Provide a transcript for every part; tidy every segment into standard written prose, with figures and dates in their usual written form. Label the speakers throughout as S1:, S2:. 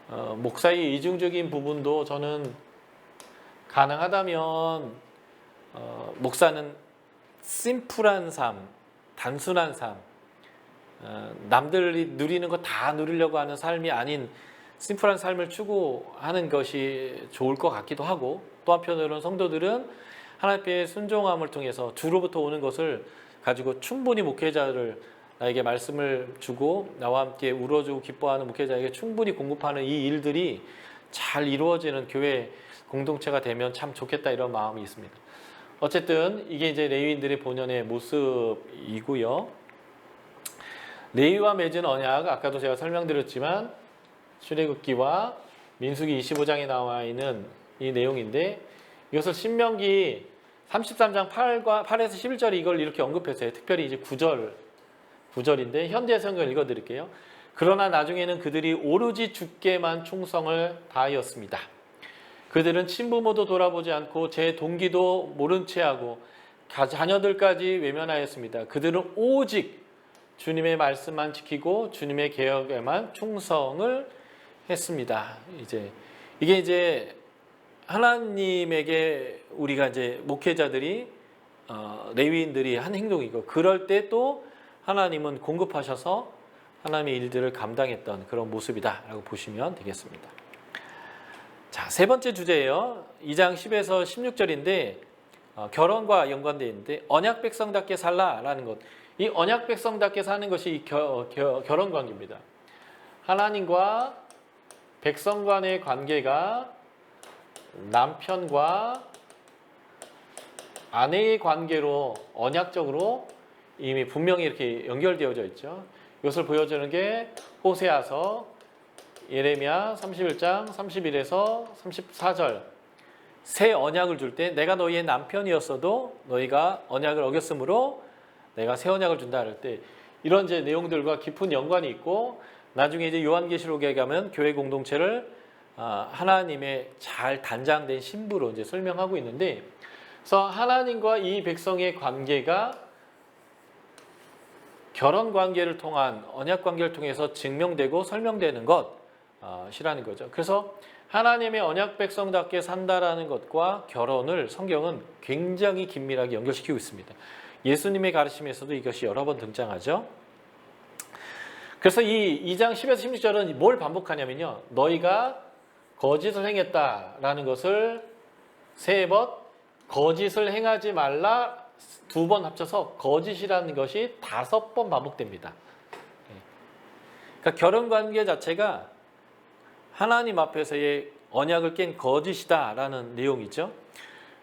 S1: 목사의 이중적인 부분도 저는 가능하다면 목사는 심플한 삶, 단순한 삶, 남들이 누리는 거 다 누리려고 하는 삶이 아닌 심플한 삶을 추구하는 것이 좋을 것 같기도 하고, 또 한편으로는 성도들은 하나님의 순종함을 통해서 주로부터 오는 것을 가지고 충분히 목회자를 나에게 말씀을 주고 나와 함께 울어주고 기뻐하는 목회자에게 충분히 공급하는 이 일들이 잘 이루어지는 교회 공동체가 되면 참 좋겠다, 이런 마음이 있습니다. 어쨌든 이게 이제 레위인들의 본연의 모습이고요. 레위와 맺은 언약, 아까도 제가 설명드렸지만 출애굽기와 민수기 25장에 나와 있는 이 내용인데, 이것을 신명기 33장 8에서 11절에 이걸 이렇게 언급했어요. 특별히 이제 9절인데 현대 성경을 읽어드릴게요. 그러나 나중에는 그들이 오로지 주께만 충성을 다하였습니다. 그들은 친부모도 돌아보지 않고 제 동기도 모른 채 하고 자녀들까지 외면하였습니다. 그들은 오직 주님의 말씀만 지키고 주님의 계획에만 충성을 했습니다. 이게 이제 하나님에게 우리가 이제 목회자들이 레위인들이 한 행동이고, 그럴 때 또 하나님은 공급하셔서 하나님의 일들을 감당했던 그런 모습이다라고 보시면 되겠습니다. 자, 세 번째 주제예요. 2장 10에서 16절인데 결혼과 연관되어 있는데, 언약 백성답게 살라라는 것. 이 언약 백성답게 사는 것이 결혼 관계입니다. 하나님과 백성 간의 관계가 남편과 아내의 관계로 언약적으로 이미 분명히 이렇게 연결되어져 있죠. 이것을 보여주는 게 호세아서, 예레미야 31장 31에서 34절. 새 언약을 줄 때 내가 너희의 남편이었어도 너희가 언약을 어겼으므로 내가 새 언약을 준다 할 때, 이런 이제 내용들과 깊은 연관이 있고, 나중에 이제 요한계시록에 가면 교회 공동체를 하나님의 잘 단장된 신부로 이제 설명하고 있는데, 그래서 하나님과 이 백성의 관계가 결혼 관계를 통한 언약 관계를 통해서 증명되고 설명되는 것이라는 거죠. 그래서 하나님의 언약 백성답게 산다라는 것과 결혼을 성경은 굉장히 긴밀하게 연결시키고 있습니다. 예수님의 가르침에서도 이것이 여러 번 등장하죠. 그래서 이 2장 10에서 16절은 뭘 반복하냐면요, 너희가 거짓을 행했다라는 것을 3번, 거짓을 행하지 말라 2번 합쳐서 거짓이라는 것이 5번 반복됩니다. 그러니까 결혼관계 자체가 하나님 앞에서의 언약을 깬 거짓이다라는 내용이죠.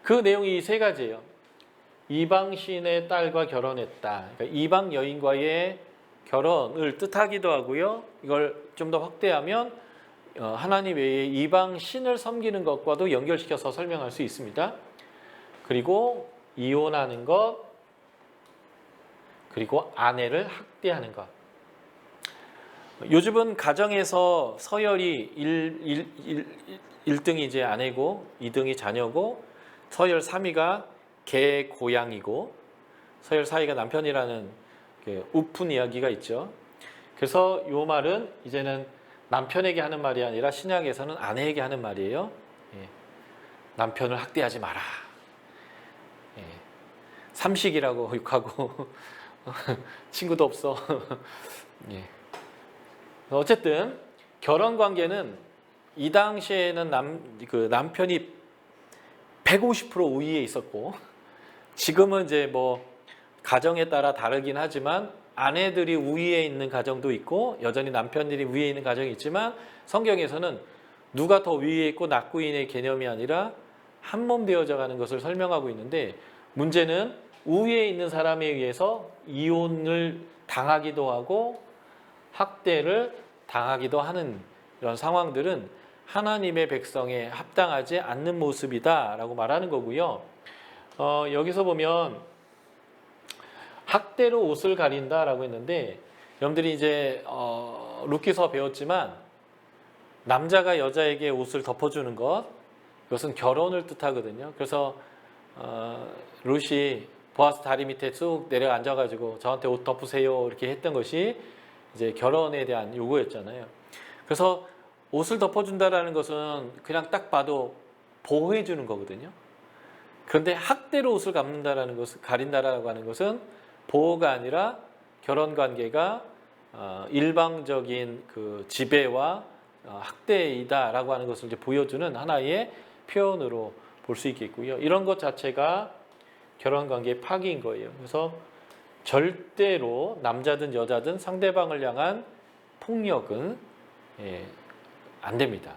S1: 그 내용이 3가지예요. 이방신의 딸과 결혼했다. 그러니까 이방 여인과의 결혼을 뜻하기도 하고요. 이걸 좀 더 확대하면 하나님 외에 이방 신을 섬기는 것과도 연결시켜서 설명할 수 있습니다. 그리고 이혼하는 것, 그리고 아내를 학대하는 것. 요즘은 가정에서 서열이 1등이 이제 아내고 2등이 자녀고, 서열 3위가 개, 고양이고, 서열 4위가 남편이라는 우픈 이야기가 있죠. 그래서 이 말은 이제는 남편에게 하는 말이 아니라 신약에서는 아내에게 하는 말이에요. 남편을 학대하지 마라. 삼식이라고 욕하고 친구도 없어. 어쨌든 결혼 관계는 이 당시에는 남편이 150% 우위에 있었고, 지금은 이제 뭐 가정에 따라 다르긴 하지만 아내들이 우위에 있는 가정도 있고 여전히 남편들이 위에 있는 가정이 있지만, 성경에서는 누가 더 위에 있고 낙구인의 개념이 아니라 한 몸 되어져 가는 것을 설명하고 있는데, 문제는 우위에 있는 사람에 의해서 이혼을 당하기도 하고 학대를 당하기도 하는 이런 상황들은 하나님의 백성에 합당하지 않는 모습이다라고 말하는 거고요. 여기서 보면 학대로 옷을 가린다라고 했는데, 여러분들이 이제 룻기서 배웠지만 남자가 여자에게 옷을 덮어주는 것, 이것은 결혼을 뜻하거든요. 그래서 룻이 보아스 다리 밑에 쑥 내려 앉아가지고 저한테 옷 덮으세요 이렇게 했던 것이 이제 결혼에 대한 요구였잖아요. 그래서 옷을 덮어준다라는 것은 그냥 딱 봐도 보호해 주는 거거든요. 그런데 학대로 옷을 감는다라는 것은, 가린다라고 하는 것은 보호가 아니라 결혼 관계가 일방적인 그 지배와 학대이다라고 하는 것을 이제 보여주는 하나의 표현으로 볼 수 있겠고요. 이런 것 자체가 결혼 관계의 파기인 거예요. 그래서 절대로 남자든 여자든 상대방을 향한 폭력은 안 됩니다.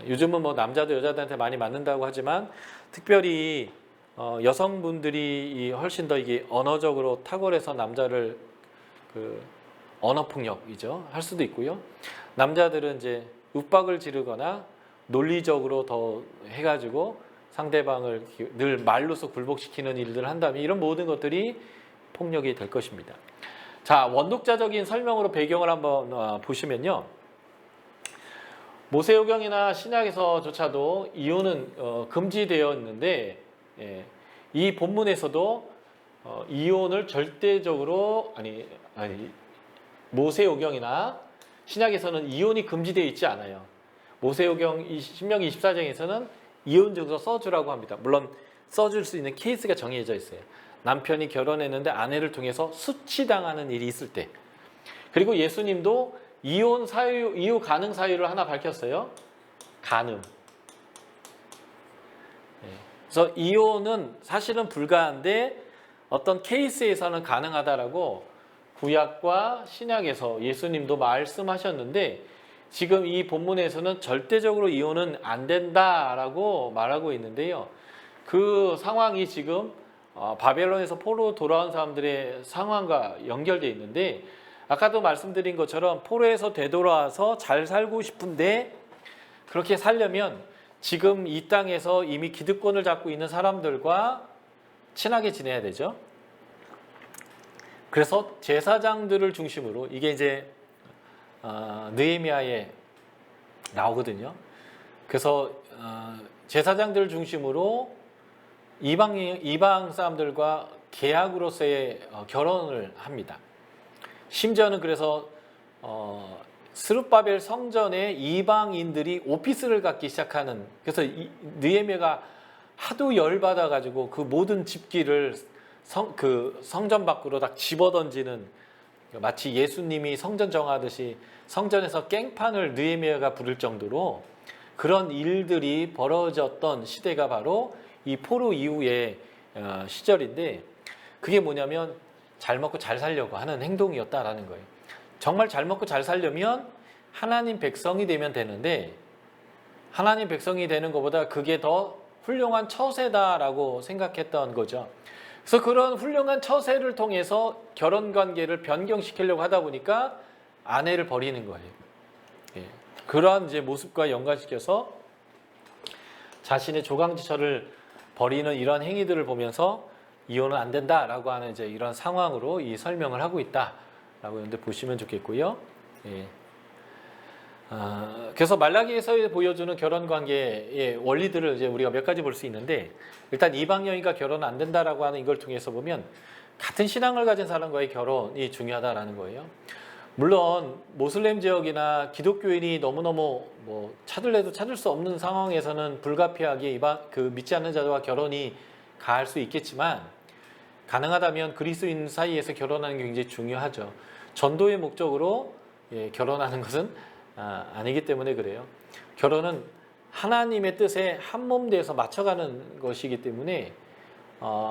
S1: 요즘은 뭐 남자도 여자들한테 많이 맞는다고 하지만 특별히 여성분들이 훨씬 더 이게 언어적으로 탁월해서 남자를 그 언어 폭력이죠. 할 수도 있고요. 남자들은 이제 윽박을 지르거나 논리적으로 더 해가지고 상대방을 늘 말로서 굴복시키는 일들을 한다면 이런 모든 것들이 폭력이 될 것입니다. 자, 원독자적인 설명으로 배경을 한번 보시면요. 모세오경이나 신약에서조차도 이혼은 금지되어 있는데 이 본문에서도 이혼을 절대적으로 모세오경이나 신약에서는 이혼이 금지되어 있지 않아요. 모세오경 신명기 24장에서는 이혼 증서 써주라고 합니다. 물론 써줄 수 있는 케이스가 정해져 있어요. 남편이 결혼했는데 아내를 통해서 수치당하는 일이 있을 때. 그리고 예수님도 이혼 사유, 이후 가능 사유를 하나 밝혔어요. 간음. 그래서 이혼은 사실은 불가한데 어떤 케이스에서는 가능하다라고 구약과 신약에서 예수님도 말씀하셨는데 지금 이 본문에서는 절대적으로 이혼은 안 된다라고 말하고 있는데요. 그 상황이 지금 바벨론에서 포로 돌아온 사람들의 상황과 연결되어 있는데 아까도 말씀드린 것처럼 포로에서 되돌아와서 잘 살고 싶은데 그렇게 살려면 지금 이 땅에서 이미 기득권을 잡고 있는 사람들과 친하게 지내야 되죠. 그래서 제사장들을 중심으로 이게 이제 느헤미야에 나오거든요. 그래서 제사장들을 중심으로 이방 사람들과 계약으로서의 결혼을 합니다. 심지어는 그래서 스룹바벨 성전에 이방인들이 오피스를 갖기 시작하는, 그래서 느헤미야가 하도 열받아 가지고 그 모든 집기를 성전 밖으로 딱 집어던지는, 마치 예수님이 성전 정하듯이 성전에서 깽판을 느헤미야가 부를 정도로 그런 일들이 벌어졌던 시대가 바로 이 포로 이후의 시절인데, 그게 뭐냐면 잘 먹고 잘 살려고 하는 행동이었다라는 거예요. 정말 잘 먹고 잘 살려면 하나님 백성이 되면 되는데, 하나님 백성이 되는 것보다 그게 더 훌륭한 처세다라고 생각했던 거죠. 그래서 그런 훌륭한 처세를 통해서 결혼관계를 변경시키려고 하다 보니까 아내를 버리는 거예요. 그러한 이제 모습과 연관시켜서 자신의 조강지처를 버리는 이런 행위들을 보면서 이혼은 안 된다라고 하는 이제 이런 상황으로 이 설명을 하고 있다라고 이제 보시면 좋겠고요. 그래서 말라기에서 보여주는 결혼 관계의 원리들을 이제 우리가 몇 가지 볼 수 있는데, 일단 이방 여인과 결혼 안 된다라고 하는 이걸 통해서 보면 같은 신앙을 가진 사람과의 결혼이 중요하다라는 거예요. 물론 모슬렘 지역이나 기독교인이 너무너무 뭐 찾을래도 찾을 수 없는 상황에서는 불가피하게 믿지 않는 자들과 결혼이 가할 수 있겠지만, 가능하다면 그리스도인 사이에서 결혼하는 게 굉장히 중요하죠. 전도의 목적으로 결혼하는 것은 아니기 때문에 그래요. 결혼은 하나님의 뜻에 한몸 되어서 맞춰가는 것이기 때문에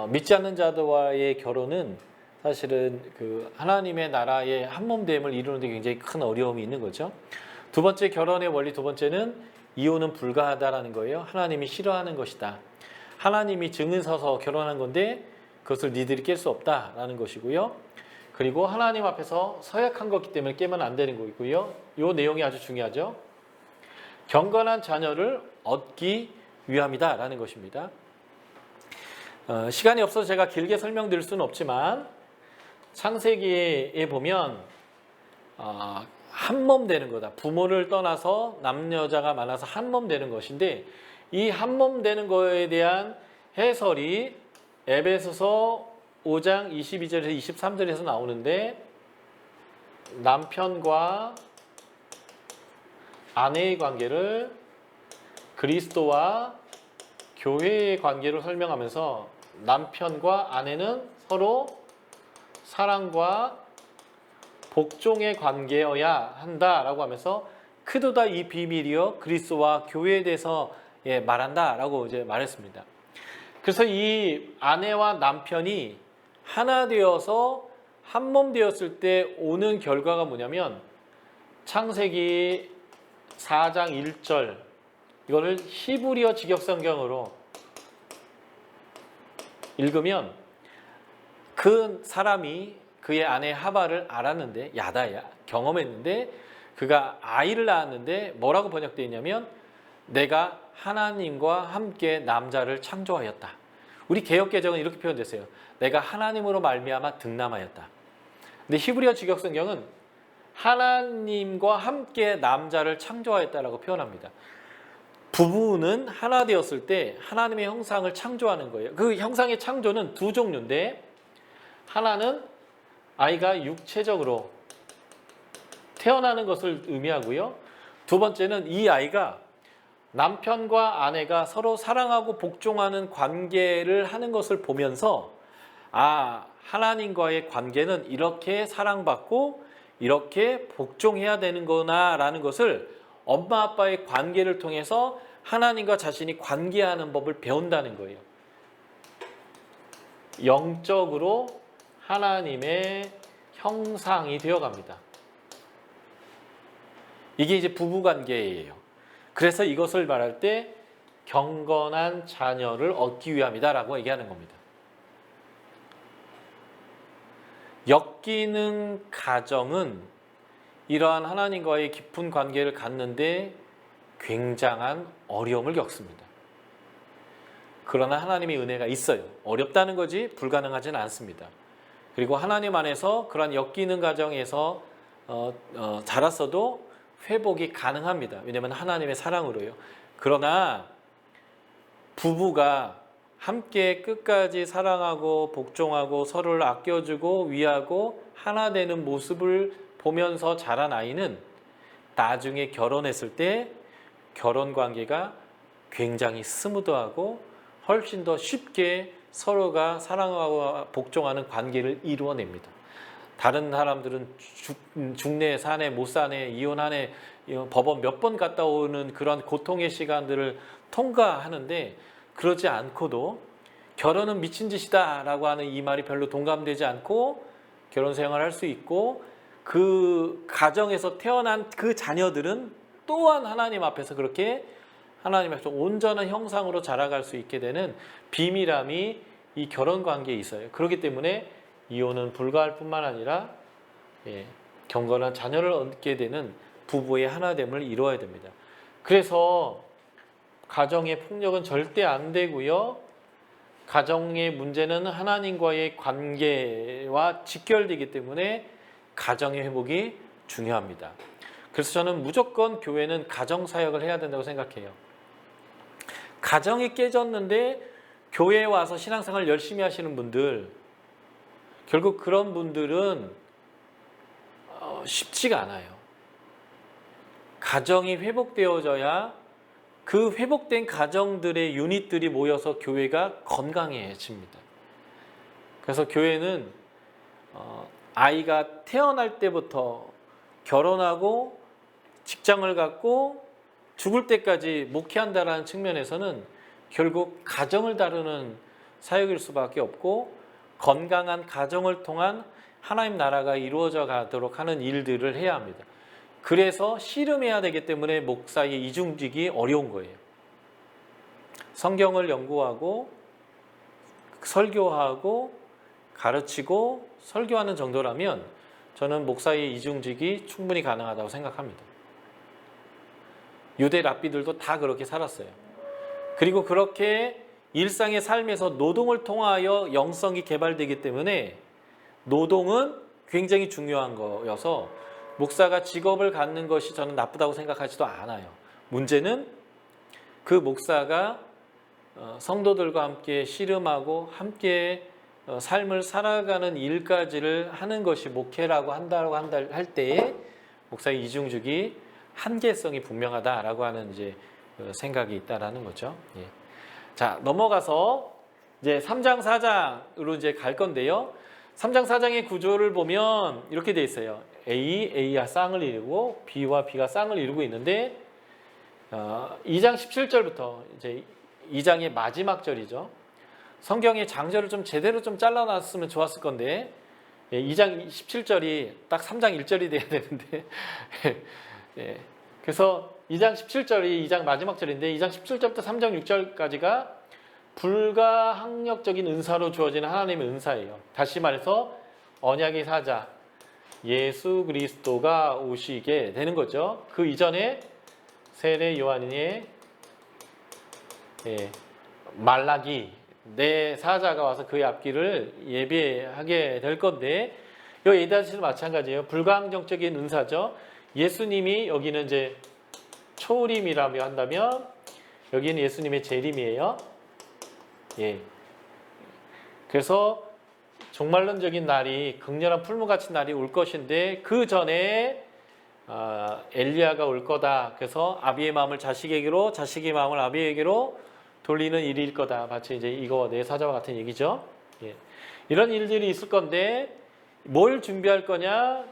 S1: 믿지 않는 자들과의 결혼은 사실은 그 하나님의 나라의 한몸됨을 이루는 데 굉장히 큰 어려움이 있는 거죠. 두 번째, 결혼의 원리 두 번째는 이혼은 불가하다라는 거예요. 하나님이 싫어하는 것이다. 하나님이 증인 서서 결혼한 건데 그것을 니들이 깰 수 없다라는 것이고요. 그리고 하나님 앞에서 서약한 거기 때문에 깨면 안 되는 거고요. 이 내용이 아주 중요하죠. 경건한 자녀를 얻기 위함이다라는 것입니다. 시간이 없어서 제가 길게 설명드릴 수는 없지만 창세기에 보면 한몸 되는 거다. 부모를 떠나서 남녀자가 많아서 한몸 되는 것인데, 이 한몸 되는 거에 대한 해설이 에베소서 5장 22절에서 23절에서 나오는데, 남편과 아내의 관계를 그리스도와 교회의 관계로 설명하면서 남편과 아내는 서로 사랑과 복종의 관계여야 한다라고 하면서 크도다 이 비밀이요 그리스도와 교회에 대해서 말한다라고 이제 말했습니다. 그래서 이 아내와 남편이 하나 되어서 한 몸 되었을 때 오는 결과가 뭐냐면 창세기 4장 1절 이거를 히브리어 직역성경으로 읽으면 그 사람이 그의 아내 하바를 알았는데 야다야 경험했는데 그가 아이를 낳았는데 뭐라고 번역되어 있냐면 내가 하나님과 함께 남자를 창조하였다. 우리 개역개정은 이렇게 표현됐어요. 내가 하나님으로 말미암아 등남하였다. 근데 히브리어 직역성경은 하나님과 함께 남자를 창조하였다라고 표현합니다. 부부는 하나 되었을 때 하나님의 형상을 창조하는 거예요. 그 형상의 창조는 두 종류인데 하나는 아이가 육체적으로 태어나는 것을 의미하고요. 두 번째는 이 아이가 남편과 아내가 서로 사랑하고 복종하는 관계를 하는 것을 보면서 하나님과의 관계는 이렇게 사랑받고 이렇게 복종해야 되는구나 라는 것을 엄마 아빠의 관계를 통해서 하나님과 자신이 관계하는 법을 배운다는 거예요. 영적으로 하나님의 형상이 되어갑니다. 이게 이제 부부관계예요. 그래서 이것을 말할 때 경건한 자녀를 얻기 위함이다라고 얘기하는 겁니다. 엮이는 가정은 이러한 하나님과의 깊은 관계를 갖는데 굉장한 어려움을 겪습니다. 그러나 하나님의 은혜가 있어요. 어렵다는 거지 불가능하지는 않습니다. 그리고 하나님 안에서 그러한 엮이는 가정에서 자랐어도 회복이 가능합니다. 왜냐하면 하나님의 사랑으로요. 그러나 부부가 함께 끝까지 사랑하고 복종하고 서로를 아껴주고 위하고 하나 되는 모습을 보면서 자란 아이는 나중에 결혼했을 때 결혼 관계가 굉장히 스무드하고 훨씬 더 쉽게 서로가 사랑하고 복종하는 관계를 이루어냅니다. 다른 사람들은 죽네 사네 못 사네 이혼하네 법원 몇 번 갔다 오는 그런 고통의 시간들을 통과하는데 그러지 않고도 결혼은 미친 짓이다 라고 하는 이 말이 별로 동감되지 않고 결혼 생활을 할 수 있고 그 가정에서 태어난 그 자녀들은 또한 하나님 앞에서 그렇게 하나님 앞에서 온전한 형상으로 자라갈 수 있게 되는 비밀함이 이 결혼 관계에 있어요. 그렇기 때문에 이혼은 불가할 뿐만 아니라 경건한 자녀를 얻게 되는 부부의 하나됨을 이루어야 됩니다. 그래서 가정의 폭력은 절대 안 되고요. 가정의 문제는 하나님과의 관계와 직결되기 때문에 가정의 회복이 중요합니다. 그래서 저는 무조건 교회는 가정사역을 해야 된다고 생각해요. 가정이 깨졌는데 교회에 와서 신앙생활 열심히 하시는 분들 결국 그런 분들은 쉽지가 않아요. 가정이 회복되어져야 그 회복된 가정들의 유닛들이 모여서 교회가 건강해집니다. 그래서 교회는 아이가 태어날 때부터 결혼하고 직장을 갖고 죽을 때까지 목회한다라는 측면에서는 결국 가정을 다루는 사역일 수밖에 없고 건강한 가정을 통한 하나님 나라가 이루어져 가도록 하는 일들을 해야 합니다. 그래서 씨름해야 되기 때문에 목사의 이중직이 어려운 거예요. 성경을 연구하고 설교하고 가르치고 설교하는 정도라면 저는 목사의 이중직이 충분히 가능하다고 생각합니다. 유대 랍비들도 다 그렇게 살았어요. 그리고 그렇게 일상의 삶에서 노동을 통하여 영성이 개발되기 때문에 노동은 굉장히 중요한 거여서 목사가 직업을 갖는 것이 저는 나쁘다고 생각하지도 않아요. 문제는 그 목사가 성도들과 함께 씨름하고 함께 삶을 살아가는 일까지를 하는 것이 목회라고 한다고 할 때에 목사의 이중직이 한계성이 분명하다라고 하는 이제 그 생각이 있다라는 거죠. 예. 자, 넘어가서 이제 3장 4장으로 이제 갈 건데요. 3장 4장의 구조를 보면 이렇게 돼 있어요. A가 쌍을 이루고 B와 B가 쌍을 이루고 있는데 2장 17절부터 이제 2장의 마지막 절이죠. 성경의 장절을 좀 제대로 좀 잘라놨으면 좋았을 건데 2장 17절이 딱 3장 1절이 돼야 되는데 예. 그래서 2장 17절이 2장 마지막 절인데 2장 17절부터 3장 6절까지가 불가항력적인 은사로 주어지는 하나님의 은사예요. 다시 말해서 언약의 사자 예수 그리스도가 오시게 되는 거죠. 그 이전에 세례 요한의 말라기 내 사자가 와서 그의 앞길을 예비하게 될 건데 이 에다시도 마찬가지예요. 불가항력적인 은사죠. 예수님이 여기는 이제 초림이라며 한다면 여기는 예수님의 재림이에요. 예. 그래서 종말론적인 날이 극렬한 풀무같은 날이 올 것인데 그 전에 엘리야가 올 거다. 그래서 아비의 마음을 자식에게로 자식의 마음을 아비에게로 돌리는 일일 거다. 마치 이제 이거 내 사자와 같은 얘기죠. 예. 이런 일들이 있을 건데 뭘 준비할 거냐?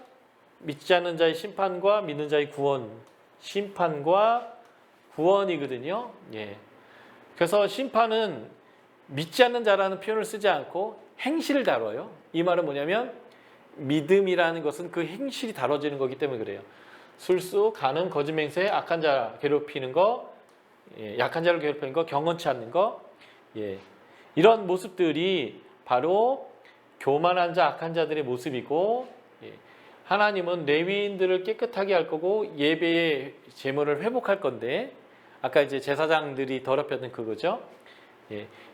S1: 믿지 않는 자의 심판과 믿는 자의 구원. 심판과 구원이거든요. 예. 그래서 심판은 믿지 않는 자라는 표현을 쓰지 않고 행실을 다뤄요. 이 말은 뭐냐면 믿음이라는 것은 그 행실이 다뤄지는 거기 때문에 그래요. 술수, 간음, 거짓 맹세, 악한 자 괴롭히는 거, 약한 자를 괴롭히는 거, 경건치 않는 거, 이런 모습들이 바로 교만한 자, 악한 자들의 모습이고, 하나님은 레위인들을 깨끗하게 할 거고 예배의 제물을 회복할 건데, 아까 이제 제사장들이 더럽혔던 그거죠.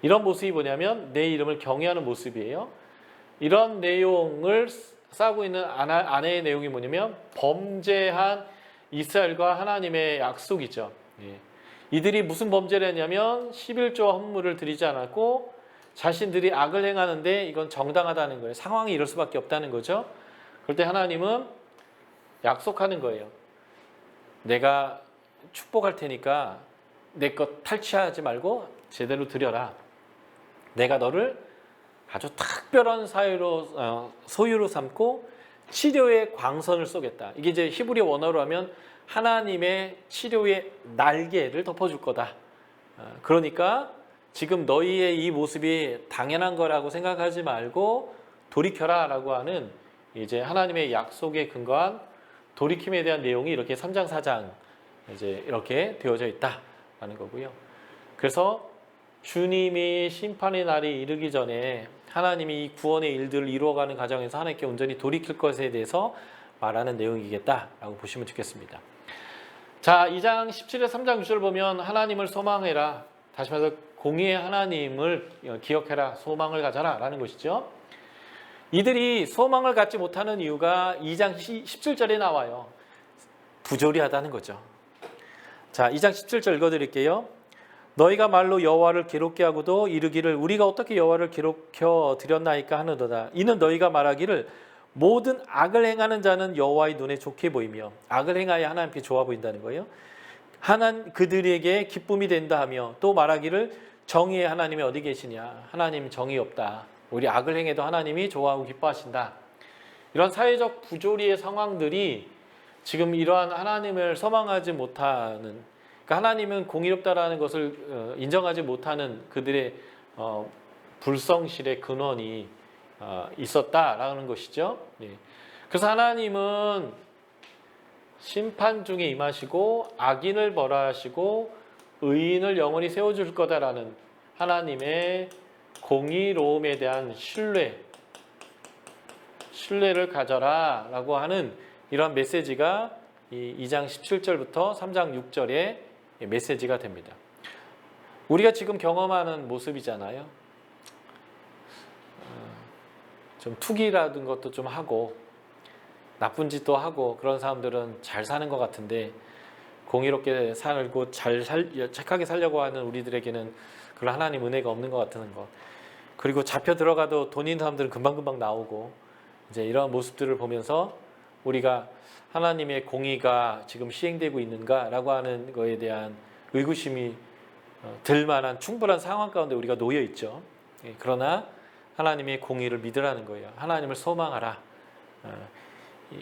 S1: 이런 모습이 뭐냐면 내 이름을 경외하는 모습이에요. 이런 내용을 싸고 있는 안의 내용이 뭐냐면 범죄한 이스라엘과 하나님의 약속이죠. 이들이 무슨 범죄를 했냐면 11조와 헌물을 드리지 않았고 자신들이 악을 행하는데 이건 정당하다는 거예요. 상황이 이럴 수밖에 없다는 거죠. 그럴 때 하나님은 약속하는 거예요. 내가 축복할 테니까 내 것 탈취하지 말고 제대로 드려라. 내가 너를 아주 특별한 소유로 삼고 치료의 광선을 쏘겠다. 이게 이제 히브리 원어로 하면 하나님의 치료의 날개를 덮어줄 거다. 그러니까 지금 너희의 이 모습이 당연한 거라고 생각하지 말고 돌이켜라 라고 하는 이제 하나님의 약속에 근거한 돌이킴에 대한 내용이 이렇게 3장 4장 이제 이렇게 되어져 있다라는 거고요. 그래서 주님이 심판의 날이 이르기 전에 하나님이 이 구원의 일들을 이루어가는 과정에서 하나님께 온전히 돌이킬 것에 대해서 말하는 내용이겠다라고 보시면 좋겠습니다. 자, 2장 17절 3장 6절 보면 하나님을 소망해라. 다시 말해서 공의의 하나님을 기억해라. 소망을 가져라 라는 것이죠. 이들이 소망을 갖지 못하는 이유가 2장 17절에 나와요. 부조리하다는 거죠. 자, 2장 17절 읽어드릴게요. 너희가 말로 여호와를 괴롭게 하고도 이르기를 우리가 어떻게 여호와를 괴롭혀 드렸나이까 하느도다. 이는 너희가 말하기를 모든 악을 행하는 자는 여호와의 눈에 좋게 보이며 악을 행하여 하나님께 좋아 보인다는 거예요. 그들에게 기쁨이 된다 하며 또 말하기를 정의의 하나님이 어디 계시냐. 하나님 정의 없다. 우리 악을 행해도 하나님이 좋아하고 기뻐하신다. 이런 사회적 부조리의 상황들이 지금 이러한 하나님을 소망하지 못하는, 그러니까 하나님은 공의롭다라는 것을 인정하지 못하는 그들의 불성실의 근원이 있었다라는 것이죠. 그래서 하나님은 심판 중에 임하시고 악인을 벌하시고 의인을 영원히 세워줄 거다라는 하나님의 공의로움에 대한 신뢰를 가져라 라고 하는 이러한 메시지가 이 2장 17절부터 3장 6절의 메시지가 됩니다. 우리가 지금 경험하는 모습이잖아요. 좀 투기라든 것도 좀 하고 나쁜 짓도 하고 그런 사람들은 잘 사는 것 같은데 공의롭게 살고 착하게 살려고 하는 우리들에게는 그런 하나님 은혜가 없는 것 같은 것. 그리고 잡혀 들어가도 돈 있는 사람들은 금방금방 나오고 이제 이런 모습들을 보면서 우리가 하나님의 공의가 지금 시행되고 있는가라고 하는 거에 대한 의구심이 들 만한 충분한 상황 가운데 우리가 놓여 있죠. 그러나 하나님의 공의를 믿으라는 거예요. 하나님을 소망하라.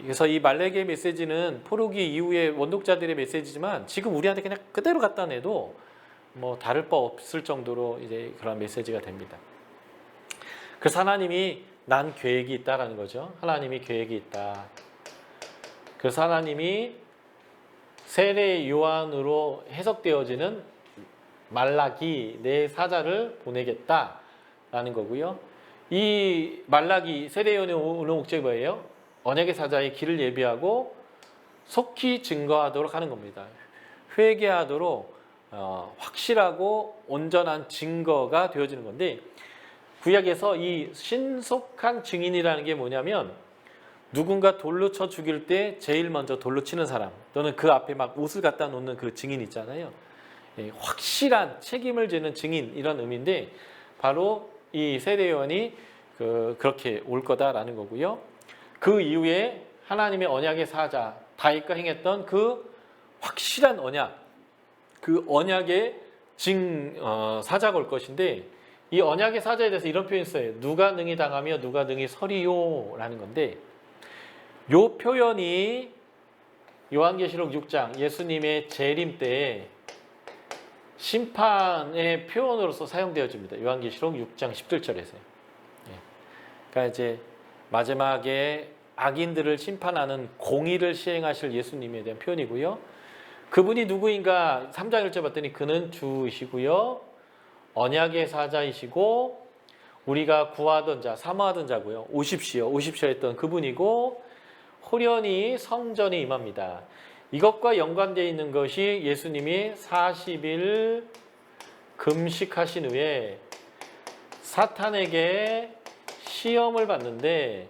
S1: 그래서 이 말라기의 메시지는 포로기 이후의 원독자들의 메시지지만 지금 우리한테 그냥 그대로 갖다 내도 뭐 다를 바 없을 정도로 이제 그런 메시지가 됩니다. 그래서 하나님이 난 계획이 있다라는 거죠. 하나님이 계획이 있다. 그래서 하나님이 세례 요한으로 해석되어지는 말라기 내 사자를 보내겠다라는 거고요. 이 말라기 세례 요한의 오는 목적이 뭐예요? 언약의 사자의 길을 예비하고 속히 증거하도록 하는 겁니다. 회개하도록 확실하고 온전한 증거가 되어지는 건데, 구약에서 이 신속한 증인이라는 게 뭐냐면 누군가 돌로 쳐 죽일 때 제일 먼저 돌로 치는 사람, 또는 그 앞에 막 옷을 갖다 놓는 그 증인 있잖아요. 확실한 책임을 지는 증인, 이런 의미인데 바로 이 세례 요한이 그렇게 올 거다라는 거고요. 그 이후에 하나님의 언약의 사자 다윗과 행했던 그 확실한 언약, 그 언약의 사자가 올 것인데, 이 언약의 사자에 대해서 이런 표현이 있어요. 누가 능히 당하며 누가 능히 서리요 라는 건데, 요 표현이 요한계시록 6장 예수님의 재림 때 심판의 표현으로서 사용되어집니다. 요한계시록 6장 17절에서요. 그러니까 이제 마지막에 악인들을 심판하는 공의를 시행하실 예수님에 대한 표현이고요. 그분이 누구인가 3장 1절 봤더니 그는 주이시고요, 언약의 사자이시고 우리가 구하던 자, 사모하던 자고요. 오십시오 했던 그분이고, 호련히 성전에 임합니다. 이것과 연관되어 있는 것이 예수님이 40일 금식하신 후에 사탄에게 시험을 받는데,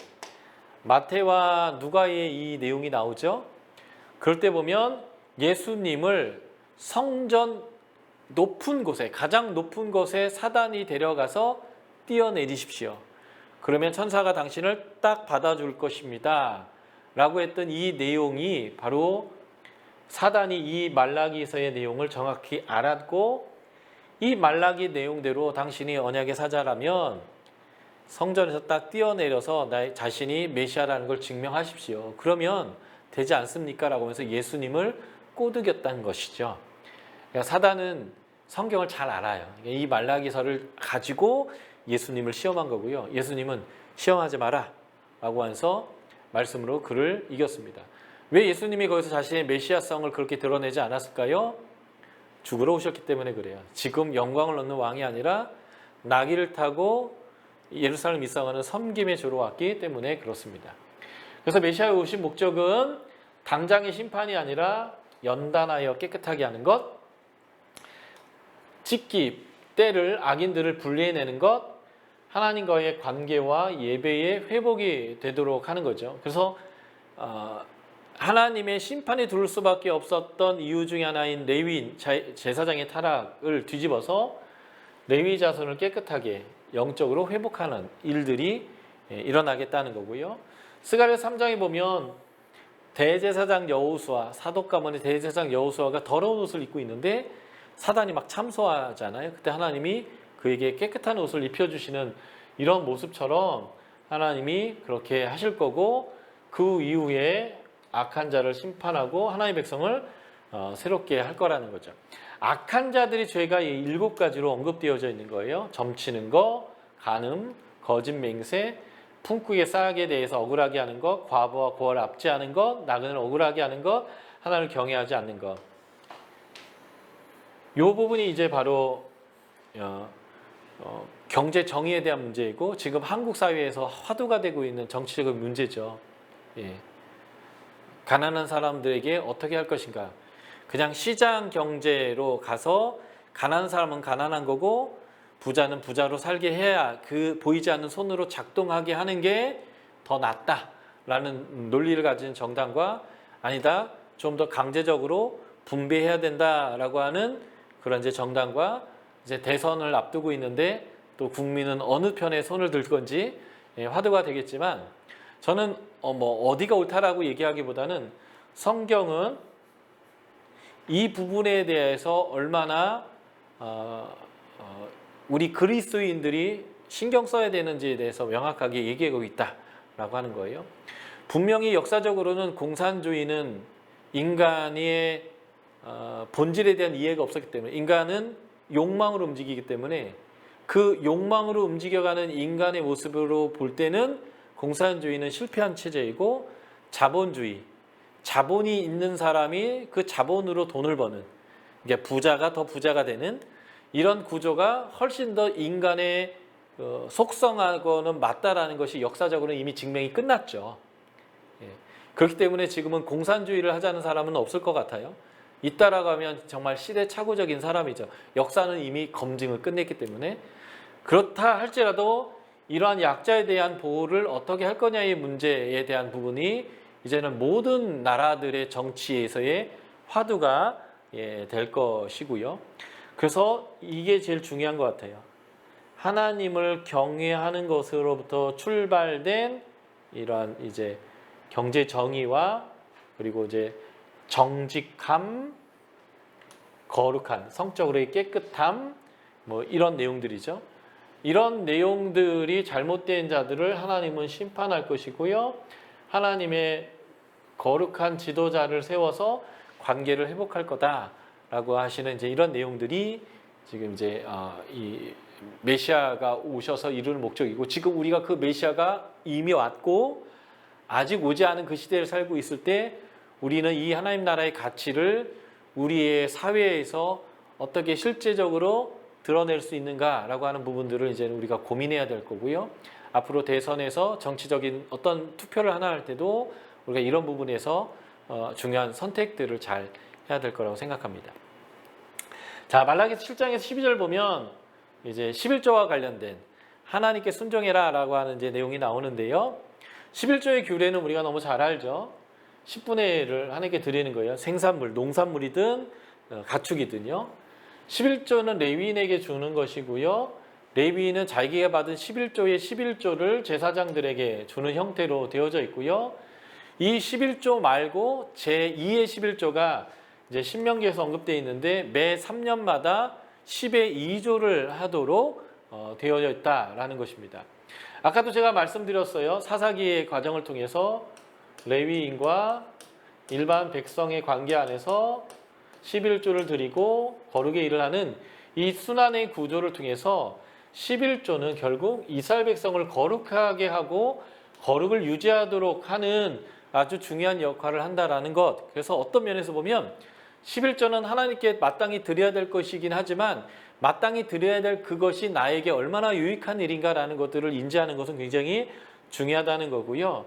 S1: 마태와 누가의 이 내용이 나오죠. 그럴 때 보면 예수님을 성전 높은 곳에, 가장 높은 곳에 사단이 데려가서 띄어내리십시오. 그러면 천사가 당신을 딱 받아줄 것입니다 라고 했던 이 내용이 바로 사단이 이 말라기서의 내용을 정확히 알았고, 이 말라기 내용대로 당신이 언약의 사자라면 성전에서 딱 뛰어내려서 나 자신이 메시아라는 걸 증명하십시오. 그러면 되지 않습니까? 라고 하면서 예수님을 꼬드겼다는 것이죠. 그러니까 사단은 성경을 잘 알아요. 이 말라기서를 가지고 예수님을 시험한 거고요. 예수님은 시험하지 마라 라고 하면서 말씀으로 그를 이겼습니다. 왜 예수님이 거기서 자신의 메시아성을 그렇게 드러내지 않았을까요? 죽으러 오셨기 때문에 그래요. 지금 영광을 얻는 왕이 아니라 나귀를 타고 예루살렘 입성하는 섬김의 주로 왔기 때문에 그렇습니다. 그래서 메시아에 오신 목적은 당장의 심판이 아니라 연단하여 깨끗하게 하는 것, 찢기, 때를, 악인들을 분리해내는 것, 하나님과의 관계와 예배의 회복이 되도록 하는 거죠. 그래서 하나님의 심판이 들을 수밖에 없었던 이유 중에 하나인 레위인 제사장의 타락을 뒤집어서 레위 자손을 깨끗하게 영적으로 회복하는 일들이 일어나겠다는 거고요. 스가랴 3장에 보면 대제사장 여호수아, 사독 가문의 대제사장 여호수아가 더러운 옷을 입고 있는데 사단이 막 참소하잖아요. 그때 하나님이 그에게 깨끗한 옷을 입혀주시는 이런 모습처럼 하나님이 그렇게 하실 거고, 그 이후에 악한 자를 심판하고 하나님의 백성을 새롭게 할 거라는 거죠. 악한 자들이 죄가 7가지로 언급되어져 있는 거예요. 점치는 거, 간음, 거짓 맹세, 품꾼의 싹에 대해서 억울하게 하는 것, 과부와 고아를 압제하는 것, 나그네를 억울하게 하는 것, 하나님을 경외하지 않는 것. 이 부분이 이제 바로 경제 정의에 대한 문제이고, 지금 한국 사회에서 화두가 되고 있는 정치적인 문제죠. 예. 가난한 사람들에게 어떻게 할 것인가. 그냥 시장 경제로 가서 가난한 사람은 가난한 거고 부자는 부자로 살게 해야 그 보이지 않는 손으로 작동하게 하는 게 더 낫다라는 논리를 가진 정당과, 아니다, 좀 더 강제적으로 분배해야 된다라고 하는 그런 이제 정당과, 이제 대선을 앞두고 있는데 또 국민은 어느 편에 손을 들 건지 화두가 되겠지만, 저는 뭐 어디가 옳다라고 얘기하기보다는 성경은 이 부분에 대해서 얼마나 우리 그리스도인들이 신경 써야 되는지에 대해서 명확하게 얘기하고 있다라고 하는 거예요. 분명히 역사적으로는 공산주의는 인간의 본질에 대한 이해가 없었기 때문에, 인간은 욕망으로 움직이기 때문에 그 욕망으로 움직여가는 인간의 모습으로 볼 때는 공산주의는 실패한 체제이고, 자본주의, 자본이 있는 사람이 그 자본으로 돈을 버는, 이게 부자가 더 부자가 되는 이런 구조가 훨씬 더 인간의 속성하고는 맞다라는 것이 역사적으로는 이미 증명이 끝났죠. 그렇기 때문에 지금은 공산주의를 하자는 사람은 없을 것 같아요. 잇따라고 하면 정말 시대착오적인 사람이죠. 역사는 이미 검증을 끝냈기 때문에. 그렇다 할지라도 이러한 약자에 대한 보호를 어떻게 할 거냐의 문제에 대한 부분이 이제는 모든 나라들의 정치에서의 화두가 될 것이고요. 그래서 이게 제일 중요한 것 같아요. 하나님을 경외하는 것으로부터 출발된 이러한 이제 경제 정의와, 그리고 이제 정직함, 거룩한, 성적으로의 깨끗함, 뭐 이런 내용들이죠. 이런 내용들이 잘못된 자들을 하나님은 심판할 것이고요. 하나님의 거룩한 지도자를 세워서 관계를 회복할 거다라고 하시는 이제 이런 내용들이 지금 이제 이 메시아가 오셔서 이루는 목적이고, 지금 우리가 그 메시아가 이미 왔고 아직 오지 않은 그 시대를 살고 있을 때 우리는 이 하나님 나라의 가치를 우리의 사회에서 어떻게 실제적으로 드러낼 수 있는가라고 하는 부분들을 이제 우리가 고민해야 될 거고요. 앞으로 대선에서 정치적인 어떤 투표를 하나 할 때도 우리가 이런 부분에서 중요한 선택들을 잘 해야 될 거라고 생각합니다. 자, 말라기서 7장에서 12절 보면 이제 11조와 관련된 하나님께 순종해라라고 하는 이제 내용이 나오는데요. 11조의 규례는 우리가 너무 잘 알죠. 10분의 1을 하나님께 드리는 거예요. 생산물, 농산물이든 가축이든요. 11조는 레위인에게 주는 것이고요. 레위인은 자기가 받은 11조의 11조를 제사장들에게 주는 형태로 되어져 있고요. 이 11조 말고 제2의 11조가 이제 신명기에서 언급되어 있는데 매 3년마다 10의 2조를 하도록 되어져 있다라는 것입니다. 아까도 제가 말씀드렸어요. 사사기의 과정을 통해서 레위인과 일반 백성의 관계 안에서 11조를 드리고 거룩의 일을 하는 이 순환의 구조를 통해서 11조는 결국 이스라엘 백성을 거룩하게 하고 거룩을 유지하도록 하는 아주 중요한 역할을 한다라는 것. 그래서 어떤 면에서 보면 11조는 하나님께 마땅히 드려야 될 것이긴 하지만 마땅히 드려야 될 그것이 나에게 얼마나 유익한 일인가라는 것들을 인지하는 것은 굉장히 중요하다는 거고요.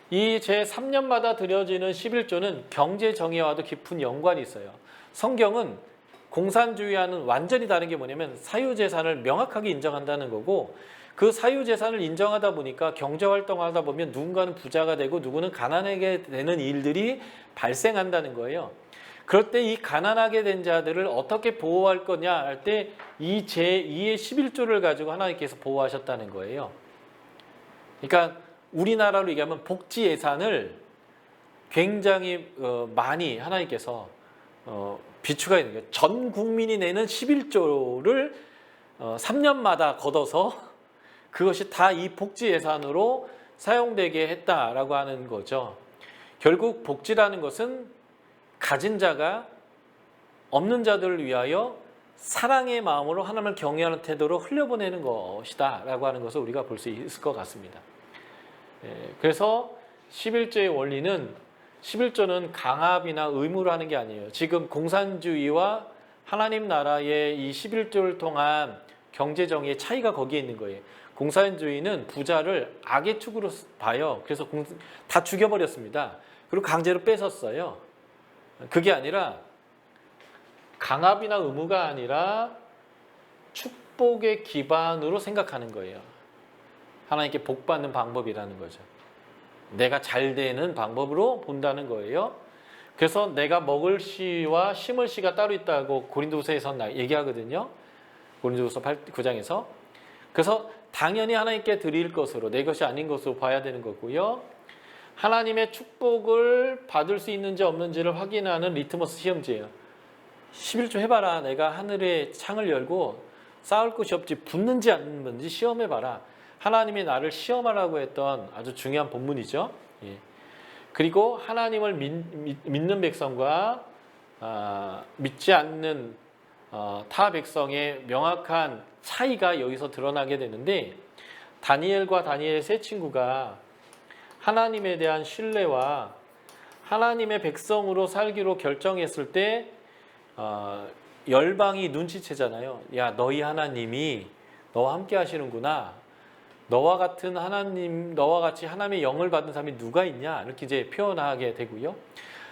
S1: 이 제3년마다 드려지는 11조는 경제 정의와도 깊은 연관이 있어요. 성경은 공산주의와는 완전히 다른 게 뭐냐면 사유재산을 명확하게 인정한다는 거고, 그 사유재산을 인정하다 보니까 경제활동하다 보면 누군가는 부자가 되고 누구는 가난하게 되는 일들이 발생한다는 거예요. 그럴 때 이 가난하게 된 자들을 어떻게 보호할 거냐 할 때 이 제2의 11조를 가지고 하나님께서 보호하셨다는 거예요. 그러니까 우리나라로 얘기하면 복지 예산을 굉장히 많이 하나님께서 비추가 있는 거예요. 전 국민이 내는 11조를 3년마다 걷어서 그것이 다 이 복지 예산으로 사용되게 했다라고 하는 거죠. 결국 복지라는 것은 가진 자가 없는 자들을 위하여 사랑의 마음으로 하나님을 경외하는 태도로 흘려보내는 것이다 라고 하는 것을 우리가 볼 수 있을 것 같습니다. 그래서 11조의 원리는 11조는 강압이나 의무로 하는 게 아니에요. 지금 공산주의와 하나님 나라의 이 11조를 통한 경제정의의 차이가 거기에 있는 거예요. 공산주의는 부자를 악의 축으로 봐요. 그래서 다 죽여버렸습니다. 그리고 강제로 뺏었어요. 그게 아니라 강압이나 의무가 아니라 축복의 기반으로 생각하는 거예요. 하나님께 복받는 방법이라는 거죠. 내가 잘 되는 방법으로 본다는 거예요. 그래서 내가 먹을 씨와 심을 씨가 따로 있다고 고린도후서에서 얘기하거든요. 고린도후서 9장에서. 그래서 당연히 하나님께 드릴 것으로, 내 것이 아닌 것으로 봐야 되는 거고요. 하나님의 축복을 받을 수 있는지 없는지를 확인하는 리트머스 시험지예요. 11조 해봐라. 내가 하늘의 창을 열고 쌓을 곳이 없지 붙는지 안 붙는지 시험해봐라. 하나님이 나를 시험하라고 했던 아주 중요한 본문이죠. 예. 그리고 하나님을 믿는 백성과 믿지 않는 타 백성의 명확한 차이가 여기서 드러나게 되는데, 다니엘과 다니엘의 세 친구가 하나님에 대한 신뢰와 하나님의 백성으로 살기로 결정했을 때 열방이 눈치채잖아요. 야, 너희 하나님이 너와 함께 하시는구나. 너와 같은 하나님, 너와 같이 하나님의 영을 받은 사람이 누가 있냐? 이렇게 이제 표현하게 되고요.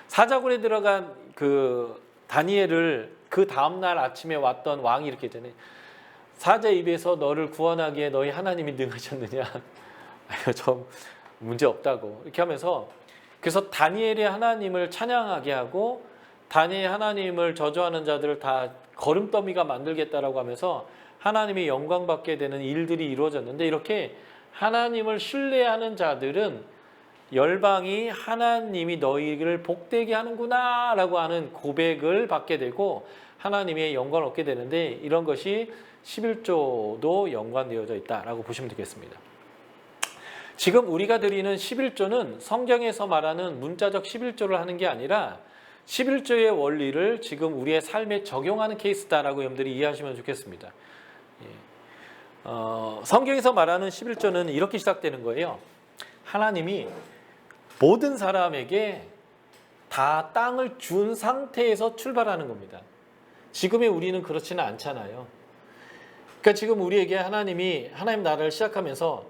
S1: 사자굴에 들어간 그 다니엘을 그 다음날 아침에 왔던 왕이 이렇게 되네. 사자 입에서 너를 구원하기에 너희 하나님이 능하셨느냐? 좀 문제 없다고 이렇게 하면서, 그래서 다니엘의 하나님을 찬양하게 하고 다니엘 하나님을 저주하는 자들을 다 거름더미가 만들겠다라고 하면서 하나님이 영광받게 되는 일들이 이루어졌는데, 이렇게 하나님을 신뢰하는 자들은 열방이 하나님이 너희를 복되게 하는구나 라고 하는 고백을 받게 되고 하나님의 영광을 얻게 되는데, 이런 것이 11조도 연관되어져 있다라고 보시면 되겠습니다. 지금 우리가 드리는 11조는 성경에서 말하는 문자적 11조를 하는 게 아니라 11조의 원리를 지금 우리의 삶에 적용하는 케이스다라고 여러분들이 이해하시면 좋겠습니다. 성경에서 말하는 11조는 이렇게 시작되는 거예요. 하나님이 모든 사람에게 다 땅을 준 상태에서 출발하는 겁니다. 지금의 우리는 그렇지는 않잖아요. 그러니까 지금 우리에게 하나님 나라를 시작하면서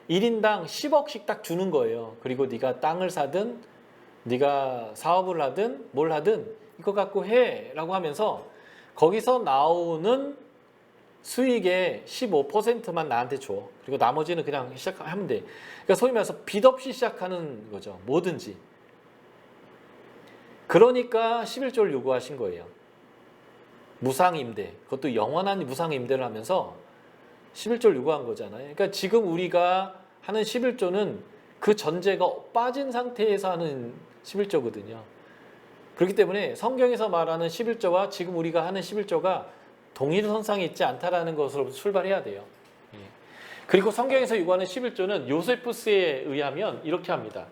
S1: 1인당 10억씩 딱 주는 거예요. 그리고 네가 땅을 사든 네가 사업을 하든 뭘 하든 이거 갖고 해 라고 하면서 거기서 나오는 수익의 15%만 나한테 줘. 그리고 나머지는 그냥 시작하면 돼. 그러니까 소위 말해서 빚 없이 시작하는 거죠. 뭐든지. 그러니까 11조를 요구하신 거예요. 무상임대, 그것도 영원한 무상임대를 하면서 11조를 요구한 거잖아요. 그러니까 지금 우리가 하는 11조는 그 전제가 빠진 상태에서 하는 11조거든요. 그렇기 때문에 성경에서 말하는 11조와 지금 우리가 하는 11조가 동일선상에 있지 않다라는 것으로부터 출발해야 돼요. 그리고 성경에서 요구하는 11조는 요세푸스에 의하면 이렇게 합니다.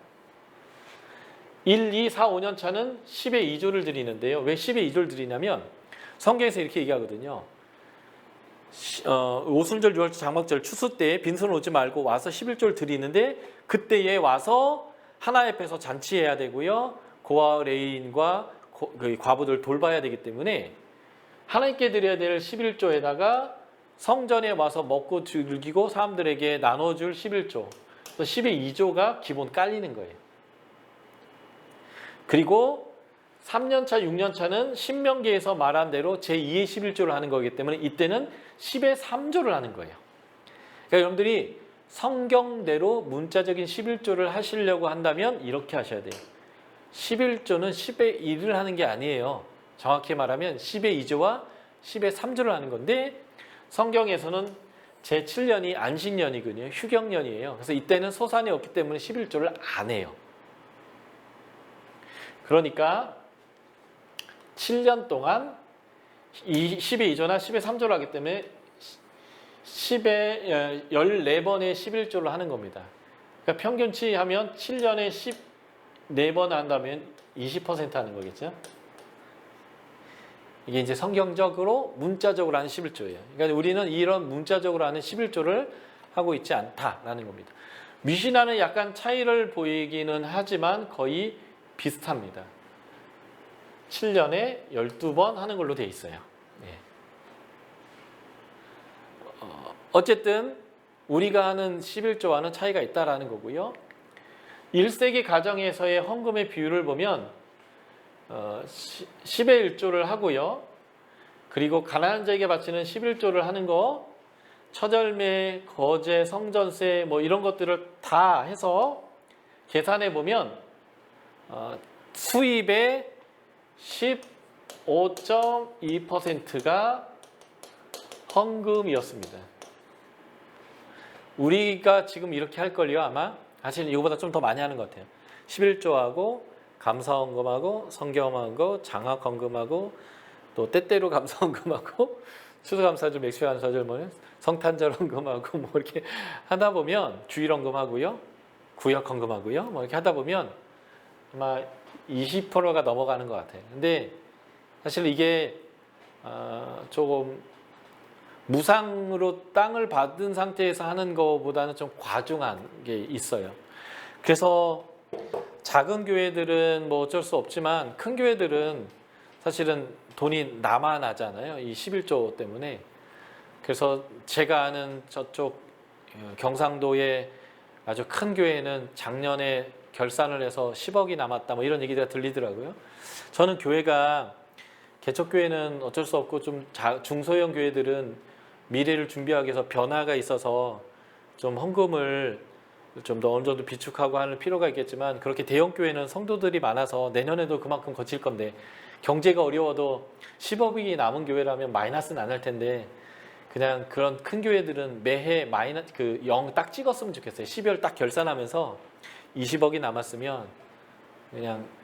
S1: 1, 2, 4, 5년 차는 10의 2조를 드리는데요. 왜 10의 2조를 드리냐면 성경에서 이렇게 얘기하거든요. 오순절, 유월절, 장막절, 추수 때에 빈손을 오지 말고 와서 11조를 드리는데 그때에 와서 하나님 앞에서 잔치해야 되고요. 고아 레인과 과부들 돌봐야 되기 때문에 하나님께 드려야 될 11조에다가 성전에 와서 먹고 즐기고 사람들에게 나눠줄 11조, 10의 2조가 기본 깔리는 거예요. 그리고 3년차, 6년차는 신명기에서 말한 대로 제2의 11조를 하는 거기 때문에 이때는 10의 3조를 하는 거예요. 그러니까 여러분들이 성경대로 문자적인 11조를 하시려고 한다면 이렇게 하셔야 돼요. 11조는 10의 1을 하는 게 아니에요. 정확히 말하면 10의 2조와 10의 3조를 하는 건데 성경에서는 제7년이 안식년이거든요. 휴경년이에요. 그래서 이때는 소산이 없기 때문에 11조를 안 해요. 그러니까 7년 동안 10의 2조나 10의 3조를 하기 때문에 10의 14번의 11조를 하는 겁니다. 그러니까 평균치 하면 7년에 14번 한다면 20% 하는 거겠죠. 이게 이제 성경적으로 문자적으로 하는 11조예요. 그러니까 우리는 이런 문자적으로 하는 11조를 하고 있지 않다라는 겁니다. 미시나는 약간 차이를 보이기는 하지만 거의 비슷합니다. 7년에 12번 하는 걸로 되어 있어요. 어쨌든 우리가 하는 11조와는 차이가 있다라는 거고요. 1세기 가정에서의 헌금의 비율을 보면 10의 1조를 하고요. 그리고 가난한 자에게 바치는 11조를 하는 거, 처절매, 거제, 성전세 뭐 이런 것들을 다 해서 계산해 보면 수입의 15.2%가 헌금이었습니다. 우리가 지금 이렇게 할 걸요 아마. 사실 이거보다 좀 더 많이 하는 것 같아요. 11조하고 감사헌금하고 성경헌금, 장학헌금하고 또 때때로 감사헌금하고 추수감사절, 맥주감사절, 뭐 성탄절 헌금하고 뭐 이렇게 하다 보면 주일헌금하고요, 구역헌금하고요, 뭐 이렇게 하다 보면 아마 20%가 넘어가는 것 같아요. 근데 사실 이게 조금 무상으로 땅을 받은 상태에서 하는 것보다는 좀 과중한 게 있어요. 그래서 작은 교회들은 뭐 어쩔 수 없지만 큰 교회들은 사실은 돈이 남아나잖아요. 이 11조 때문에. 그래서 제가 아는 저쪽 경상도의 아주 큰 교회는 작년에 결산을 해서 10억이 남았다 뭐 이런 얘기가 들리더라고요. 저는 교회가 개척교회는 어쩔 수 없고 좀 중소형 교회들은 미래를 준비하기 위해서 변화가 있어서 좀 헌금을 좀 더 어느 정도 비축하고 하는 필요가 있겠지만 그렇게 대형 교회는 성도들이 많아서 내년에도 그만큼 거칠 건데 경제가 어려워도 10억이 남은 교회라면 마이너스는 안 할 텐데 그냥 그런 큰 교회들은 매해 마이너스 0 딱 찍었으면 좋겠어요. 12월 딱 결산하면서 20억이 남았으면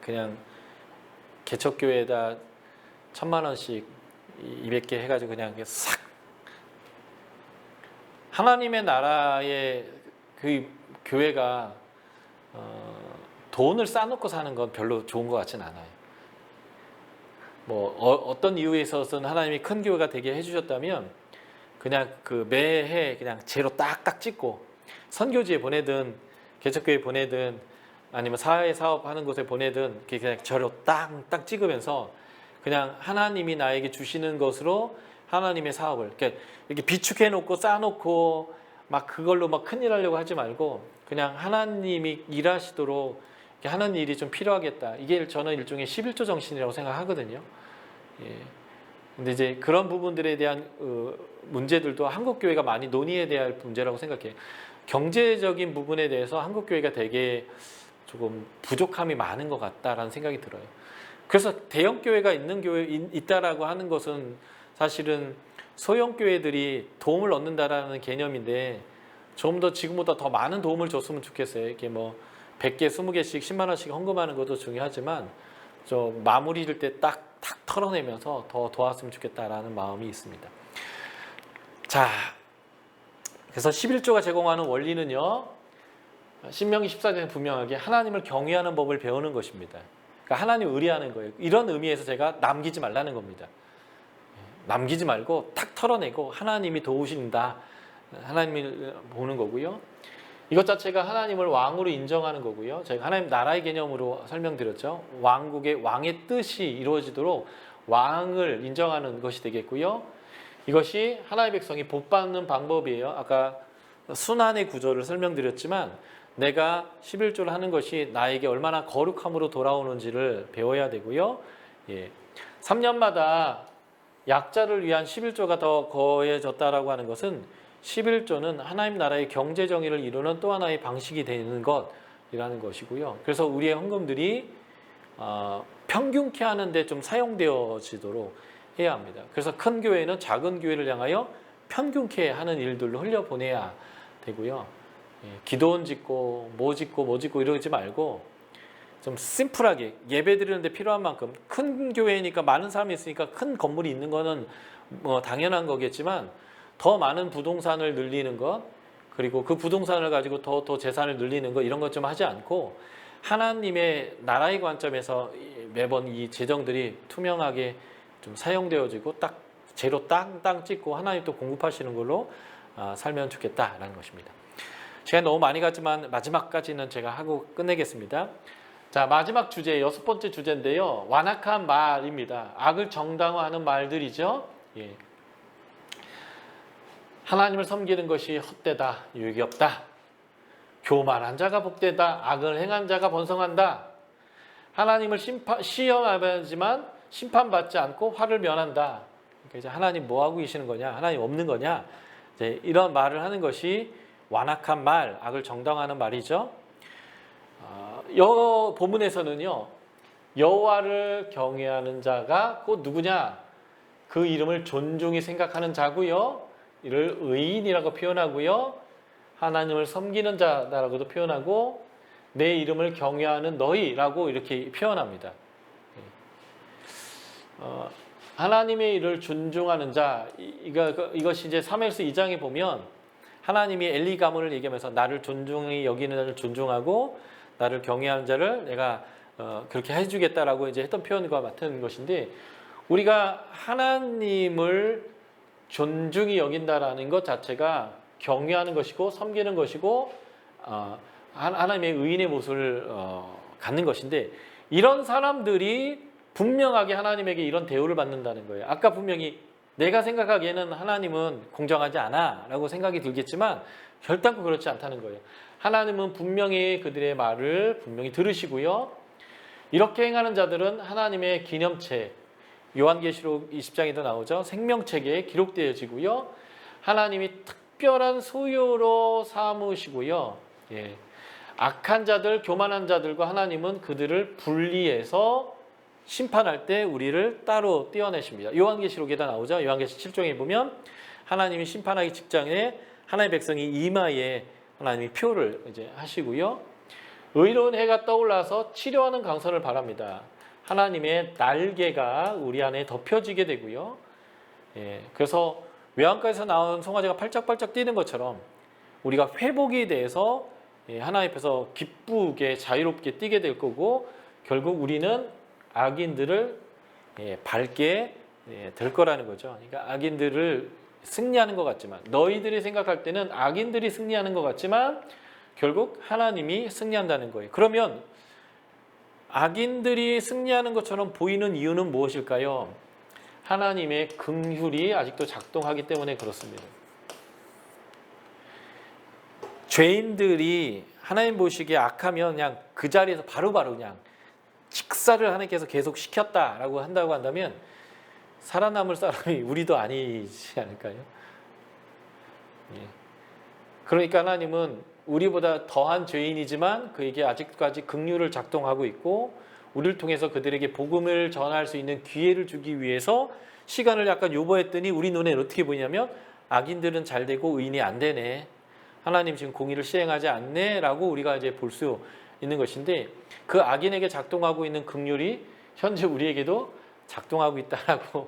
S1: 그냥 개척교회에다 1,000만 원씩 200개 해가지고 그냥 싹 하나님의 나라의 그 교회가 돈을 쌓아놓고 사는 건 별로 좋은 것 같진 않아요. 뭐 어떤 이유에 있어서는 하나님이 큰 교회가 되게 해주셨다면 그냥 그 매해 그냥 제로 딱딱 찍고 선교지에 보내든 개척교회 보내든 아니면 사회 사업 하는 곳에 보내든 그냥 제로 딱딱 찍으면서 그냥 하나님이 나에게 주시는 것으로 하나님의 사업을 이렇게 비축해 놓고 쌓아놓고 막 그걸로 막 큰일 하려고 하지 말고 그냥 하나님이 일하시도록 하는 일이 좀 필요하겠다. 이게 저는 일종의 11조 정신이라고 생각하거든요. 예. 근데 이제 그런 부분들에 대한 문제들도 한국교회가 많이 논의해야 될 문제라고 생각해요. 경제적인 부분에 대해서 한국교회가 되게 조금 부족함이 많은 것 같다라는 생각이 들어요. 그래서 대형 교회가 있다라고 하는 것은 사실은 소형 교회들이 도움을 얻는다라는 개념인데 좀 더 지금보다 더 많은 도움을 줬으면 좋겠어요. 이렇게 뭐 100개, 20개씩 10만 원씩 헌금하는 것도 중요하지만 좀 마무리를 때 딱 털어내면서 더 도왔으면 좋겠다라는 마음이 있습니다. 자, 그래서 11조가 제공하는 원리는요. 신명기 14장에 분명하게 하나님을 경외하는 법을 배우는 것입니다. 그러니까 하나님 의리하는 거예요. 이런 의미에서 제가 남기지 말라는 겁니다. 남기지 말고 탁 털어내고 하나님이 도우신다. 하나님을 보는 거고요. 이것 자체가 하나님을 왕으로 인정하는 거고요. 제가 하나님 나라의 개념으로 설명드렸죠. 왕의 뜻이 이루어지도록 왕을 인정하는 것이 되겠고요. 이것이 하나님의 백성이 복받는 방법이에요. 아까 순환의 구조를 설명드렸지만 내가 11조를 하는 것이 나에게 얼마나 거룩함으로 돌아오는지를 배워야 되고요. 3년마다 약자를 위한 11조가 더 거해졌다라고 하는 것은 11조는 하나님 나라의 경제 정의를 이루는 또 하나의 방식이 되는 것이라는 것이고요. 그래서 우리의 헌금들이 평균케 하는데 좀 사용되어지도록 해야 합니다. 그래서 큰 교회는 작은 교회를 향하여 평균케 하는 일들로 흘려보내야 되고요. 기도원 짓고 뭐 짓고 이러지 말고 좀 심플하게 예배 드리는데 필요한 만큼 큰 교회니까 많은 사람이 있으니까 큰 건물이 있는 거는 뭐 당연한 거겠지만 더 많은 부동산을 늘리는 것 그리고 그 부동산을 가지고 더 재산을 늘리는 것 이런 것 좀 하지 않고 하나님의 나라의 관점에서 매번 이 재정들이 투명하게 좀 사용되어지고 딱 제로 땅 찍고 하나님 또 공급하시는 걸로 살면 좋겠다라는 것입니다. 시간이 너무 많이 가지만 마지막까지는 제가 하고 끝내겠습니다. 자, 마지막 주제 6번째 주제인데요. 완악한 말입니다. 악을 정당화하는 말들이죠. 하나님을 섬기는 것이 헛되다, 유익이 없다. 교만한 자가 복되다, 악을 행한 자가 번성한다. 하나님을 시험하지만 심판받지 않고 화를 면한다. 그러니까 이제 하나님 뭐 하고 계시는 거냐, 하나님 없는 거냐, 이제 이런 말을 하는 것이 완악한 말, 악을 정당화하는 말이죠. 본문에서는요, 여호와를 경외하는 자가 곧 누구냐? 그 이름을 존중히 생각하는 자고요. 이를 의인이라고 표현하고요. 하나님을 섬기는 자다라고도 표현하고 내 이름을 경외하는 너희라고 이렇게 표현합니다. 하나님의 일을 존중하는 자, 이것이 이제 사무엘서 2장에 보면 하나님이 엘리 가문을 얘기하면서 나를 존중히 여기는 자를 존중하고 나를 경외하는 자를 내가 그렇게 해주겠다라고 이제 했던 표현과 같은 것인데, 우리가 하나님을 존중히 여긴다라는 것 자체가 경외하는 것이고 섬기는 것이고 하나님의 의인의 모습을 갖는 것인데, 이런 사람들이 분명하게 하나님에게 이런 대우를 받는다는 거예요. 아까 분명히 내가 생각하기에는 하나님은 공정하지 않아 라고 생각이 들겠지만 결단코 그렇지 않다는 거예요. 하나님은 분명히 그들의 말을 분명히 들으시고요, 이렇게 행하는 자들은 하나님의 기념책, 요한계시록 20장에도 나오죠. 생명책에 기록되어지고요, 하나님이 특별한 소유로 삼으시고요, 악한 자들, 교만한 자들과 하나님은 그들을 분리해서 심판할 때 우리를 따로 떼어내십니다. 요한계시록에다 나오죠. 요한계시록 7장에 보면 하나님이 심판하기 직전에 하나님의 백성이 이마에 하나님이 표를 이제 하시고요, 의로운 해가 떠올라서 치료하는 강선을 바랍니다. 하나님의 날개가 우리 안에 덮여지게 되고요. 그래서 외양가에서 나온 송아지가 팔짝팔짝 뛰는 것처럼 우리가 회복에 대해서 하나님 앞에서 기쁘게 자유롭게 뛰게 될 거고, 결국 우리는 악인들을 밟게 될 거라는 거죠. 그러니까 악인들을 승리하는 것 같지만, 너희들이 생각할 때는 악인들이 승리하는 것 같지만 결국 하나님이 승리한다는 거예요. 그러면 악인들이 승리하는 것처럼 보이는 이유는 무엇일까요? 하나님의 긍휼이 아직도 작동하기 때문에 그렇습니다. 죄인들이 하나님 보시기에 악하면 그냥 그 자리에서 바로바로 그냥 직사를 하나님께서 계속 시켰다라고 한다고 한다면 살아남을 사람이 우리도 아니지 않을까요? 그러니까 하나님은 우리보다 더한 죄인이지만 그에게 아직까지 긍휼을 작동하고 있고, 우리를 통해서 그들에게 복음을 전할 수 있는 기회를 주기 위해서 시간을 약간 요구했더니 우리 눈에 어떻게 보이냐면 악인들은 잘 되고 의인이 안 되네, 하나님 지금 공의를 시행하지 않네 라고 우리가 이제 볼 수 있는 것인데, 그 악인에게 작동하고 있는 긍휼이 현재 우리에게도 작동하고 있다라고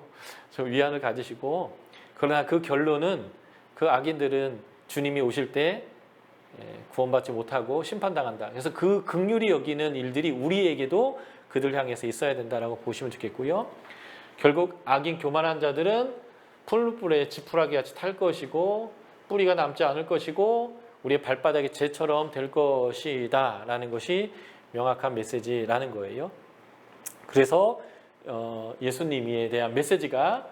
S1: 좀 위안을 가지시고, 그러나 그 결론은 그 악인들은 주님이 오실 때 구원받지 못하고 심판당한다. 그래서 그 긍휼이 여기는 일들이 우리에게도 그들 향해서 있어야 된다라고 보시면 좋겠고요. 결국 악인 교만한 자들은 풀불에 지푸라기 같이 탈 것이고 뿌리가 남지 않을 것이고 우리의 발바닥이 재처럼 될 것이다 라는 것이 명확한 메시지라는 거예요. 그래서 예수님에 대한 메시지가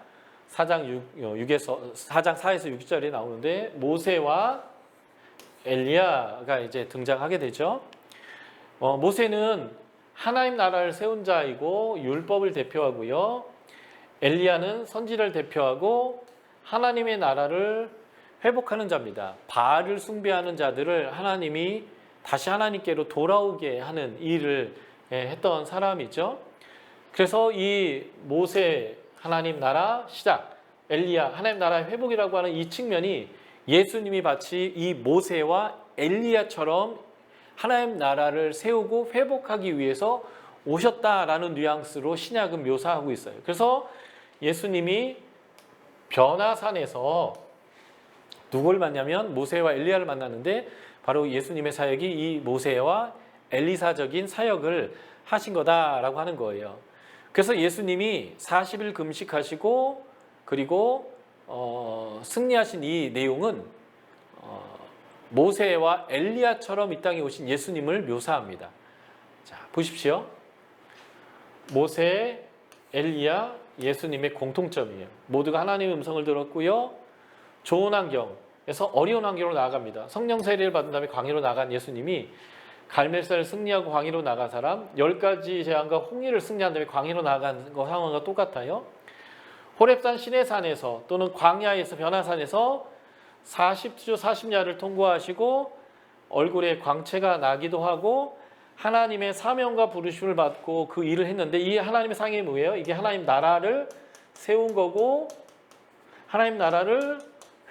S1: 4장 4에서 6절에 나오는데, 모세와 엘리야가 이제 등장하게 되죠. 모세는 하나님 나라를 세운 자이고 율법을 대표하고요, 엘리야는 선지를 대표하고 하나님의 나라를 회복하는 자입니다. 바알을 숭배하는 자들을 하나님이 다시 하나님께로 돌아오게 하는 일을 했던 사람이죠. 그래서 이 모세 하나님 나라 시작, 엘리야 하나님 나라의 회복이라고 하는 이 측면이 예수님이 마치 이 모세와 엘리야처럼 하나님 나라를 세우고 회복하기 위해서 오셨다라는 뉘앙스로 신약은 묘사하고 있어요. 그래서 예수님이 변화산에서 누굴 만나면 모세와 엘리야를 만났는데, 바로 예수님의 사역이 이 모세와 엘리사적인 사역을 하신 거다라고 하는 거예요. 그래서 예수님이 40일 금식하시고 그리고 승리하신 이 내용은 모세와 엘리야처럼 이 땅에 오신 예수님을 묘사합니다. 자, 보십시오. 모세, 엘리야, 예수님의 공통점이에요. 모두가 하나님의 음성을 들었고요, 좋은 환경에서 어려운 환경으로 나아갑니다. 성령 세례를 받은 다음에 광야로 나간 예수님이 갈멜산을 승리하고 광야로 나간 사람, 10가지 재앙과 홍해를 승리한 다음에 광야로 나간 거 상황과 똑같아요. 호렙산 시내산에서 또는 광야에서 변화산에서 40주 40야를 통과하시고 얼굴에 광채가 나기도 하고 하나님의 사명과 부르심을 받고 그 일을 했는데, 이 하나님의 상이 뭐예요? 이게 하나님 나라를 세운 거고 하나님 나라를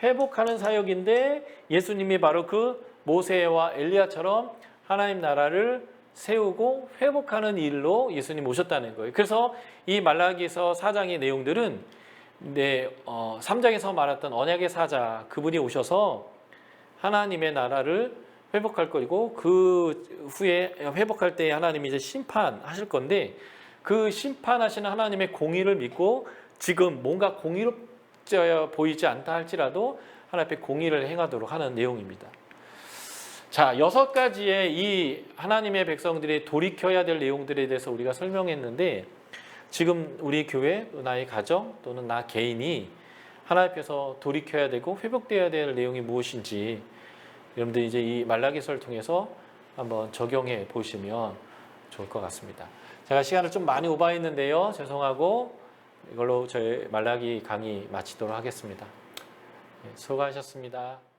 S1: 회복하는 사역인데 예수님이 바로 그 모세와 엘리야처럼 하나님 나라를 세우고 회복하는 일로 예수님 오셨다는 거예요. 그래서 이 말라기서 4장의 내용들은 3장에서 말했던 언약의 사자 그분이 오셔서 하나님의 나라를 회복할 거고 그 후에 회복할 때 하나님이 이제 심판하실 건데 그 심판하시는 하나님의 공의를 믿고 지금 뭔가 공의롭지 보이지 않다 할지라도 하나님 앞에 공의를 행하도록 하는 내용입니다. 자, 6가지의 이 하나님의 백성들이 돌이켜야 될 내용들에 대해서 우리가 설명했는데 지금 우리 교회, 나의 가정 또는 나 개인이 하나님 앞에서 돌이켜야 되고 회복되어야 될 내용이 무엇인지 여러분들 이제 이 말라기서를 통해서 한번 적용해 보시면 좋을 것 같습니다. 제가 시간을 좀 많이 오버했는데요. 죄송하고 이걸로 저희 말라기 강의 마치도록 하겠습니다. 수고하셨습니다.